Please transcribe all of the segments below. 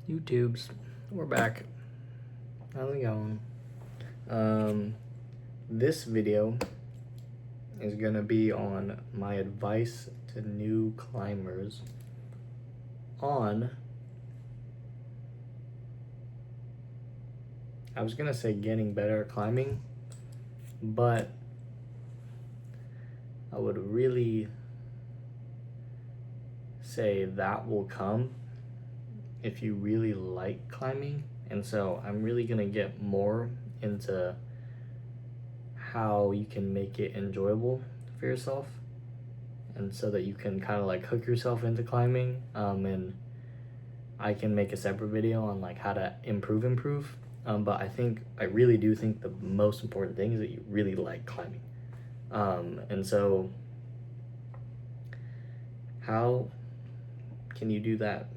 YouTubes, we're back. How's it going? This video is gonna be on my advice to new climbers on, I was gonna say getting better at climbing, but I would really say that will come if you really like climbing. And so I'm really gonna get more into how you can make it enjoyable for yourself, and so that you can kind of like hook yourself into climbing. And I can make a separate video on like how to improve. But I really do think the most important thing is that you really like climbing. And so how can you do that?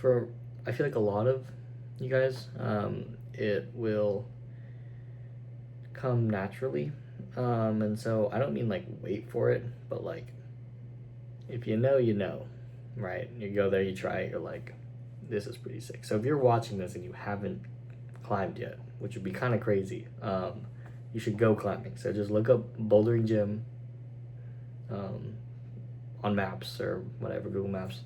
For I feel like a lot of you guys, it will come naturally. And so I don't mean like wait for it, but like if you know, right? You go there, you try it, you're like, this is pretty sick. So if you're watching this and you haven't climbed yet, which would be kind of crazy, you should go climbing. So just look up Bouldering Gym on maps or whatever, Google Maps,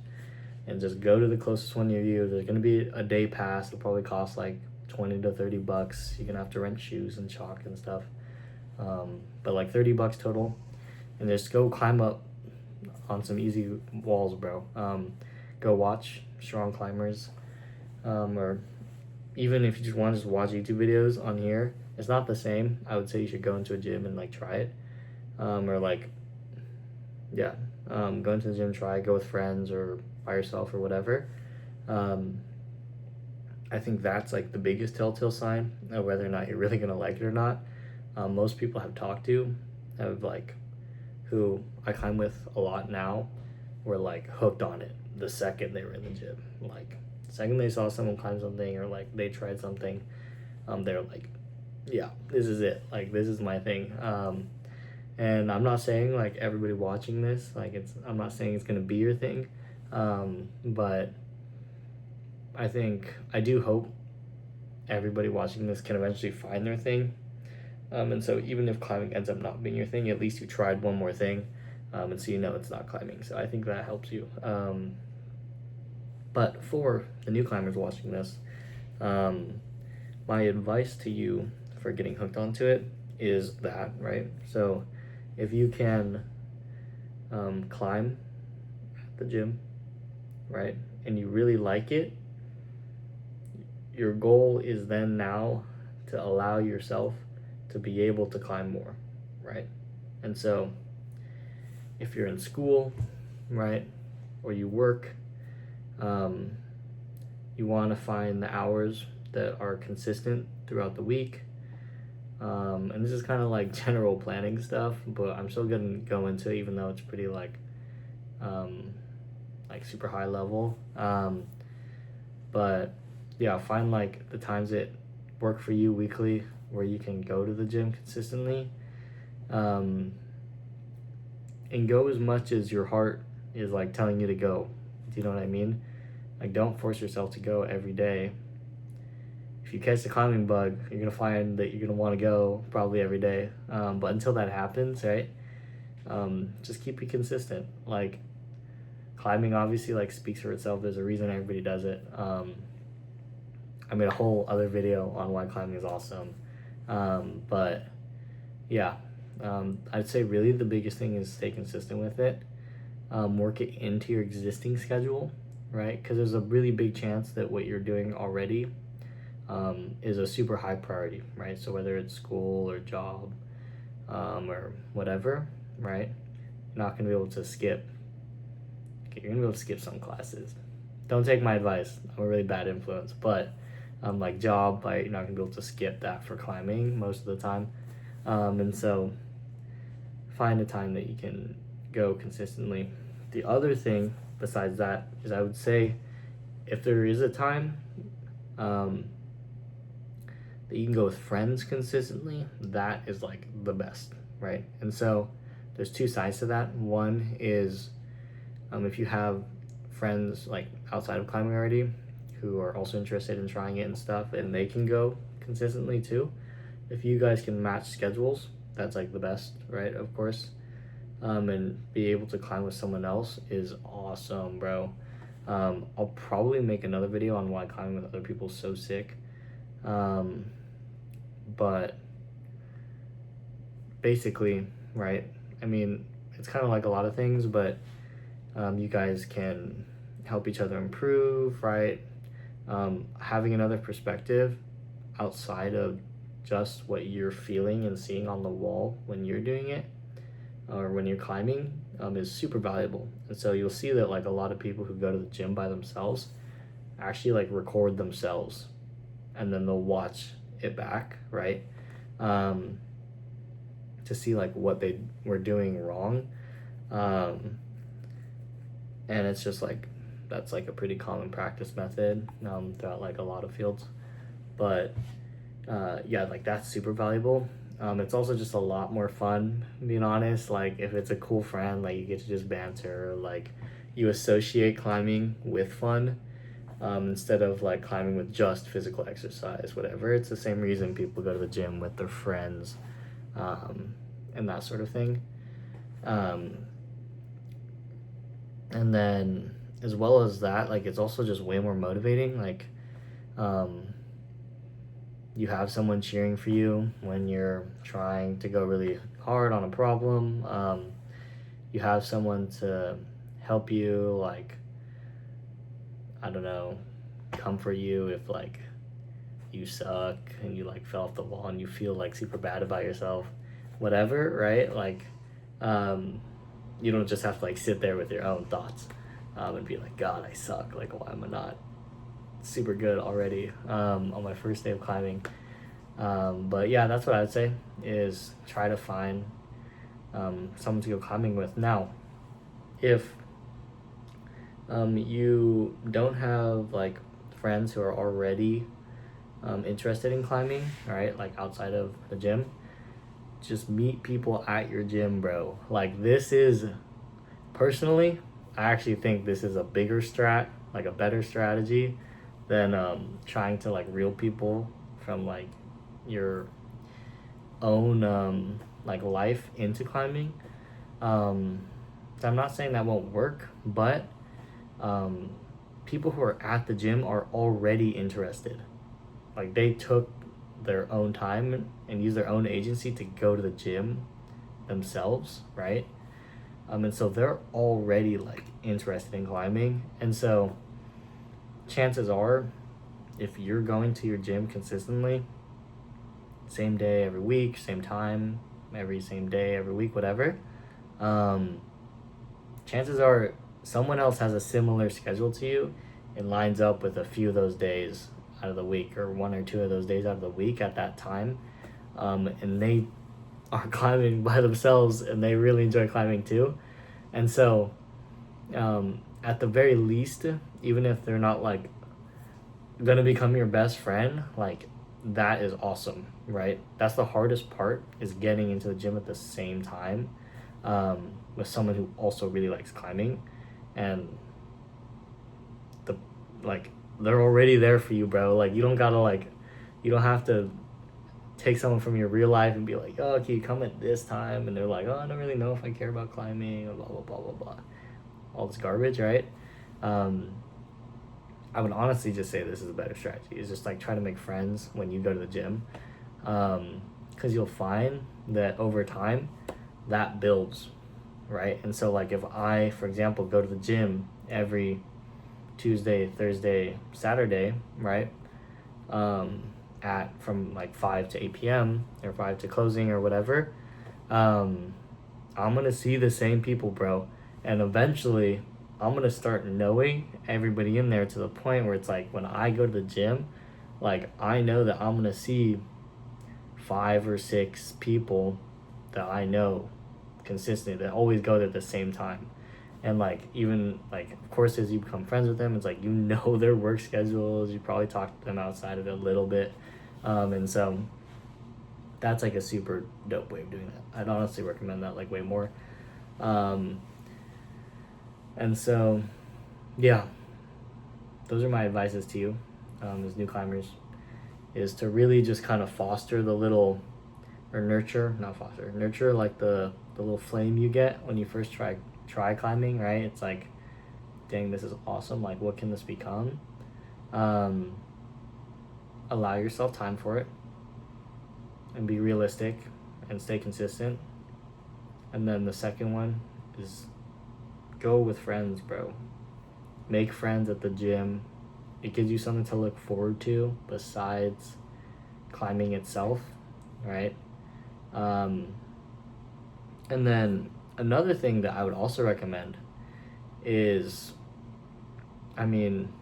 and just go to the closest one near you. There's gonna be a day pass. It'll probably cost like 20 to 30 bucks. You're gonna have to rent shoes and chalk and stuff. But like 30 bucks total. And just go climb up on some easy walls, bro. Go watch strong climbers. Or even if you just want to just watch YouTube videos on here, it's not the same. I would say you should go into a gym and like try it. Or like, yeah, go into the gym, try it, go with friends or by yourself or whatever. I think that's like the biggest telltale sign of whether or not you're really gonna like it or not. Most people I've talked to have like, who I climb with a lot now, were like hooked on it the second they were in the gym. Like, the second they saw someone climb something or like they tried something, they're like, yeah, this is it. Like, this is my thing. And I'm not saying like everybody watching this, like I'm not saying it's gonna be your thing, but I do hope everybody watching this can eventually find their thing. And so even if climbing ends up not being your thing, at least you tried one more thing, and so you know it's not climbing. So I think that helps you. But for the new climbers watching this, my advice to you for getting hooked onto it is that, right? So if you can climb at the gym, right, and you really like it, your goal is then now to allow yourself to be able to climb more, right? And so if you're in school, right, or you work, you want to find the hours that are consistent throughout the week. And this is kind of like general planning stuff, but I'm still gonna go into it, even though it's pretty like super high level. But yeah, find like the times that work for you weekly, where you can go to the gym consistently, and go as much as your heart is like telling you to go. Do you know what I mean? Like, don't force yourself to go every day. If you catch the climbing bug, you're gonna find that you're gonna want to go probably every day. But until that happens, right? Just keep it consistent. Like, climbing obviously like speaks for itself. There's a reason everybody does it. I made a whole other video on why climbing is awesome. But yeah, I'd say really the biggest thing is stay consistent with it. Work it into your existing schedule, right? Because there's a really big chance that what you're doing already is a super high priority, right? So whether it's school or job, or whatever, right? You're not gonna be able to skip. Okay, you're gonna be able to skip some classes. Don't take my advice. I'm a really bad influence, but like job, you're not gonna be able to skip that for climbing most of the time. And so find a time that you can go consistently. The other thing besides that is, I would say, if there is a time that you can go with friends consistently, that is like the best, right? And so there's two sides to that. One is if you have friends like outside of climbing already who are also interested in trying it and stuff, and they can go consistently too. If you guys can match schedules, that's like the best, right? Of course. And be able to climb with someone else is awesome, bro. I'll probably make another video on why climbing with other people is so sick. But basically, right? I mean, it's kind of like a lot of things, but you guys can help each other improve, right? Having another perspective outside of just what you're feeling and seeing on the wall when you're doing it or when you're climbing is super valuable. And so you'll see that like a lot of people who go to the gym by themselves actually like record themselves and then they'll watch it back, right? To see like what they were doing wrong. And it's just like, that's like a pretty common practice method throughout like a lot of fields. But yeah, like that's super valuable. It's also just a lot more fun, being honest. Like if it's a cool friend, like you get to just banter, like you associate climbing with fun instead of like climbing with just physical exercise, whatever. It's the same reason people go to the gym with their friends and that sort of thing. And then as well as that, like it's also just way more motivating. Like you have someone cheering for you when you're trying to go really hard on a problem. You have someone to help you, like, I don't know, comfort you if like you suck and you like fell off the wall and you feel like super bad about yourself, whatever, right? Like you don't just have to like sit there with your own thoughts and be like, God, I suck, like why am I not super good already on my first day of climbing. But yeah, that's what I would say, is try to find someone to go climbing with. Now if you don't have like friends who are already interested in climbing, right, like outside of the gym, just meet people at your gym, bro. Like this is, personally, I actually think this is a bigger like a better strategy than trying to like reel people from like your own like life into climbing. So I'm not saying that won't work, but people who are at the gym are already interested. Like they took their own time and used their own agency to go to the gym themselves, right? And so they're already like interested in climbing. And so chances are, if you're going to your gym consistently, same day every week, same time, same day every week, whatever, chances are someone else has a similar schedule to you and lines up with a few of those days out of the week, or one or two of those days out of the week at that time, and they are climbing by themselves and they really enjoy climbing too. And so at the very least, even if they're not like gonna become your best friend, like that is awesome, right? That's the hardest part, is getting into the gym at the same time with someone who also really likes climbing, and they're already there for you, bro. Like you don't have to take someone from your real life and be like, oh, can you come at this time? And they're like, oh, I don't really know if I care about climbing, blah blah blah blah blah, all this garbage, right? I would honestly just say this is a better strategy, is just like try to make friends when you go to the gym, because you'll find that over time that builds, right? And so like if I, for example, go to the gym every Tuesday, Thursday, Saturday, right, from like 5 to 8 p.m. or 5 to closing or whatever, I'm gonna see the same people, bro, and eventually I'm gonna start knowing everybody in there to the point where it's like when I go to the gym, like I know that I'm gonna see 5 or 6 people that I know consistently that always go there at the same time. And like even like of course as you become friends with them, it's like you know their work schedules, you probably talk to them outside of it a little bit, and so that's like a super dope way of doing that. I'd honestly recommend that like way more. And so yeah, those are my advices to you, as new climbers, is to really just kind of foster the little, or nurture, not foster, nurture like the little flame you get when you first try climbing, right? It's like, dang, this is awesome. Like, what can this become? Um, Allow yourself time for it, and be realistic, and stay consistent. And then the second one is go with friends, bro. Make friends at the gym. It gives you something to look forward to besides climbing itself, right? Um, and then another thing that I would also recommend is, I mean,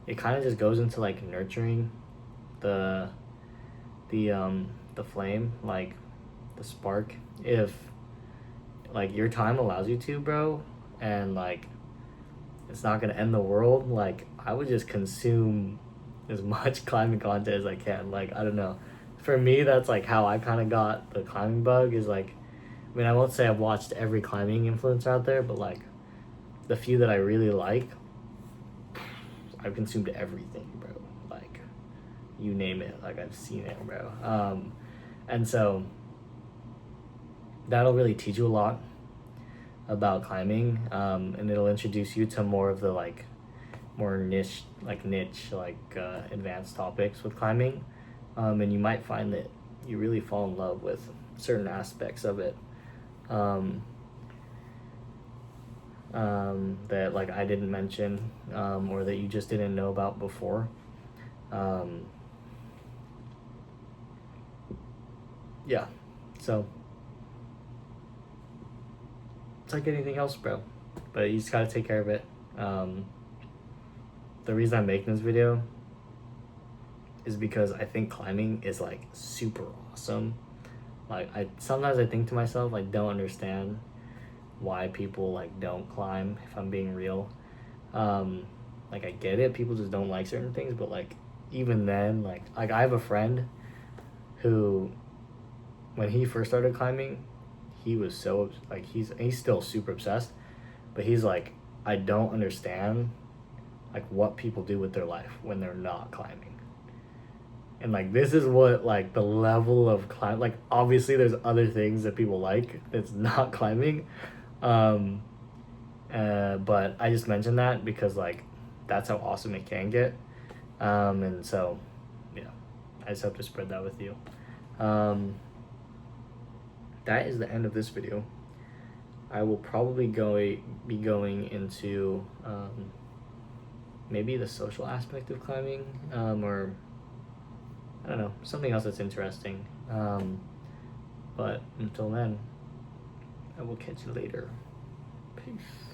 it kind of just goes into like nurturing the the flame, like the spark. If like your time allows you to, bro, and like it's not gonna end the world, like I would just consume as much climbing content as I can. Like, I don't know. For me, that's like how I kind of got the climbing bug, is like, I mean, I won't say I've watched every climbing influencer out there, but like the few that I really like, I've consumed everything, bro. Like, you name it, like I've seen it, bro. And so that'll really teach you a lot about climbing, and it'll introduce you to more of the like more niche advanced topics with climbing, and you might find that you really fall in love with certain aspects of it, that like I didn't mention, or that you just didn't know about before. Yeah, so it's like anything else, bro, but you just gotta take care of it. The reason I'm making this video is because I think climbing is like super awesome. Like, I sometimes I think to myself, I don't understand why people like don't climb, if I'm being real. Like, I get it, people just don't like certain things, but like even then, like I have a friend who, when he first started climbing, he was so like he's still super obsessed, but he's like, I don't understand like what people do with their life when they're not climbing. And like, this is what like the level of climb, like obviously there's other things that people like that's not climbing, um but I just mentioned that because like that's how awesome it can get. And so yeah, I just hope to spread that with you. That is the end of this video. I will probably be going into, maybe the social aspect of climbing, or I don't know, something else that's interesting. But until then, I will catch you later. Peace.